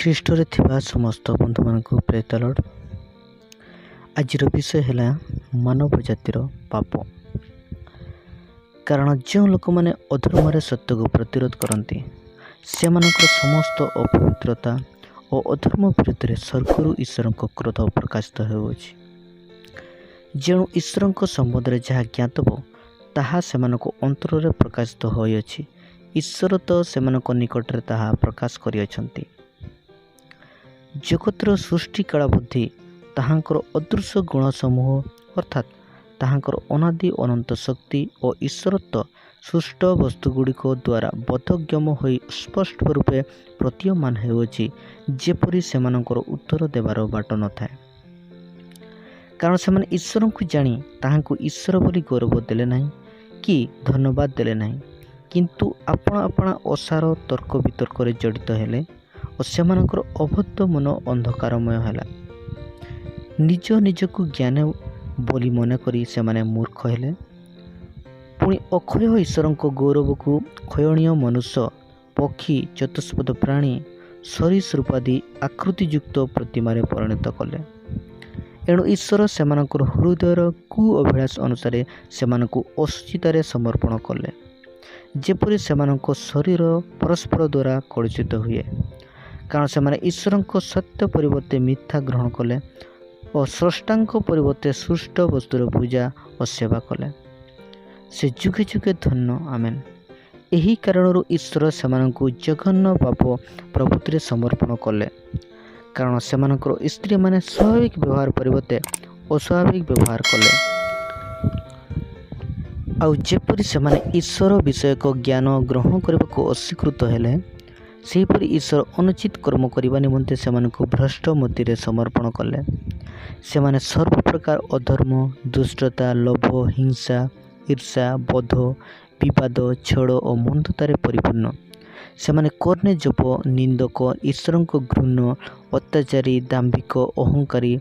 ଖ୍ରୀଷ୍ଟରେ ଥିବା ସମସ୍ତ ବନ୍ଧୁମାନଙ୍କୁ ପ୍ରେଜ ଦ ଲର୍ଡ। ଆଜିର ବିଷୟ ହେଲା ମାନବ ଜାତିର ପାପ। କାରଣ ଯେଉଁ ଲୋକମାନେ ଅଧର୍ମରେ ସତ୍ୟକୁ ପ୍ରତିରୋଧ କରନ୍ତି ସେମାନଙ୍କର ସମସ୍ତ ଅପବିତ୍ରତା ଓ ଅଧର୍ମ ବିରୁଦ୍ଧରେ ସ୍ୱର୍ଗରୁ ଈଶ୍ୱରଙ୍କ କ୍ରୋଧ ପ୍ରକାଶିତ ହେଉଅଛି। ଯେଉଁ ଈଶ୍ୱରଙ୍କ ସମ୍ବନ୍ଧରେ ଯାହା ଜ୍ଞାତବ ତାହା ସେମାନଙ୍କ ଅନ୍ତରରେ ପ୍ରକାଶିତ ହୋଇଅଛି। ଈଶ୍ୱର ତ ସେମାନଙ୍କ ନିକଟରେ ତାହା ପ୍ରକାଶ କରିଅଛନ୍ତି। ଜଗତର ସୃଷ୍ଟି କାଳାବଧି ତାହାଙ୍କର ଅଦୃଶ୍ୟ ଗୁଣ ସମୂହ ଅର୍ଥାତ୍ ତାହାଙ୍କର ଅନାଦି ଅନନ୍ତ ଶକ୍ତି ଓ ଈଶ୍ୱରତ୍ଵ ସୃଷ୍ଟ ବସ୍ତୁଗୁଡ଼ିକ ଦ୍ୱାରା ବୋଧଗମ୍ୟ ହୋଇ ସ୍ପଷ୍ଟ ରୂପେ ପ୍ରତୀୟମାନ ହେଉଅଛି, ଯେପରି ସେମାନଙ୍କର ଉତ୍ତର ଦେବାର ବାଟ ନଥାଏ। କାରଣ ସେମାନେ ଈଶ୍ୱରଙ୍କୁ ଜାଣି ତାହାଙ୍କୁ ଈଶ୍ୱର ବୋଲି ଗୌରବ ଦେଲେ ନାହିଁ କି ଧନ୍ୟବାଦ ଦେଲେ ନାହିଁ, କିନ୍ତୁ ଆପଣା ଆପଣା ଅସାର ତର୍କ ବିତର୍କରେ ଜଡ଼ିତ ହେଲେ ଓ ସେମାନଙ୍କର ଅବଦ୍ଧ ମନ ଅନ୍ଧକାରମୟ ହେଲା। ନିଜ ନିଜକୁ ଜ୍ଞାନ ବୋଲି ମନେକରି ସେମାନେ ମୂର୍ଖ ହେଲେ। ପୁଣି ଅକ୍ଷୟ ଈଶ୍ୱରଙ୍କ ଗୌରବକୁ କ୍ଷୟଣୀୟ ମନୁଷ୍ୟ, ପକ୍ଷୀ, ଚତୁଷ୍ପଦ ପ୍ରାଣୀ, ସରୀସୃପାଦି ଆକୃତିଯୁକ୍ତ ପ୍ରତିମାରେ ପରିଣତ କଲେ। ଏଣୁ ଈଶ୍ୱର ସେମାନଙ୍କର ହୃଦୟର କୁ ଅଭିଳାଷ ଅନୁସାରେ ସେମାନଙ୍କୁ ଅସୁଚିତାରେ ସମର୍ପଣ କଲେ, ଯେପରି ସେମାନଙ୍କ ଶରୀର ପରସ୍ପର ଦ୍ୱାରା କଳୁଷିତ ହୁଏ। କାରଣ ସେମାନେ ଈଶ୍ୱରଙ୍କ ସତ୍ୟ ପରିବର୍ତ୍ତେ ମିଥ୍ୟା ଗ୍ରହଣ କଲେ ଓ ସ୍ରଷ୍ଟାଙ୍କ ପରିବର୍ତ୍ତେ ସୃଷ୍ଟ ବସ୍ତୁର ପୂଜା ଓ ସେବା କଲେ। ସେ ଯୁଗେ ଯୁଗେ ଧନ୍ୟ। ଆମେନ୍। ଏହି କାରଣରୁ ଈଶ୍ୱର ସେମାନଙ୍କୁ ଜଘନ୍ୟ ପାପ ପ୍ରଭୃତିରେ ସମର୍ପଣ କଲେ। କାରଣ ସେମାନଙ୍କର ସ୍ତ୍ରୀମାନେ ସ୍ୱାଭାବିକ ବ୍ୟବହାର ପରିବର୍ତ୍ତେ ଅସ୍ୱାଭାବିକ ବ୍ୟବହାର କଲେ। ଆଉ ଯେପରି ସେମାନେ ଈଶ୍ୱର ବିଷୟକ ଜ୍ଞାନ ଗ୍ରହଣ କରିବାକୁ ଅସ୍ୱୀକୃତ ହେଲେ, ସେହିପରି ଈଶ୍ୱର ଅନୁଚିତ କର୍ମ କରିବା ନିମନ୍ତେ ସେମାନଙ୍କୁ ଭ୍ରଷ୍ଟ ମତିରେ ସମର୍ପଣ କଲେ। ସେମାନେ ସର୍ବପ୍ରକାର ଅଧର୍ମ, ଦୁଷ୍ଟତା, ଲୋଭ, ହିଂସା, ଈର୍ଷା, ବୋଧ, ବିବାଦ, ଛଳ ଓ ମନ୍ଦତାରେ ପରିପୂର୍ଣ୍ଣ। ସେମାନେ କର୍ଣ୍ଣେ ଜପ, ନିନ୍ଦକ, ଈଶ୍ୱରଙ୍କ ଘୃଣ୍ୟ, ଅତ୍ୟାଚାରୀ, ଦାମ୍ଭିକ, ଅହଙ୍କାରୀ,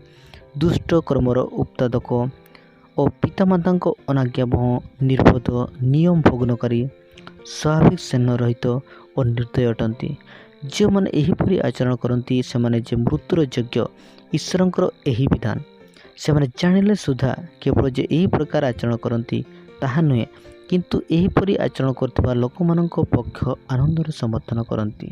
ଦୁଷ୍ଟ କର୍ମର ଉତ୍ପାଦକ ଓ ପିତାମାତାଙ୍କ ଅନାଜ୍ଞାବହ, ନିର୍ବୋଧ, ନିୟମ ଭଗ୍ନକାରୀ, ସ୍ୱାଭାବିକ ସ୍ନେହ ରହିତ ଓ ନିର୍ଦ୍ଦୟ ଅଟନ୍ତି। ଯେଉଁମାନେ ଏହିପରି ଆଚରଣ କରନ୍ତି ସେମାନେ ଯେ ମୃତ୍ୟୁର ଯୋଗ୍ୟ। ଈଶ୍ୱରଙ୍କର ଏହି ବିଧାନ ସେମାନେ ଜାଣିଲେ ସୁଦ୍ଧା କେବଳ ଯେ ଏହି ପ୍ରକାର ଆଚରଣ କରନ୍ତି ତାହା ନୁହେଁ, କିନ୍ତୁ ଏହିପରି ଆଚରଣ କରୁଥିବା ଲୋକମାନଙ୍କ ପକ୍ଷ ଆନନ୍ଦରେ ସମର୍ଥନ କରନ୍ତି।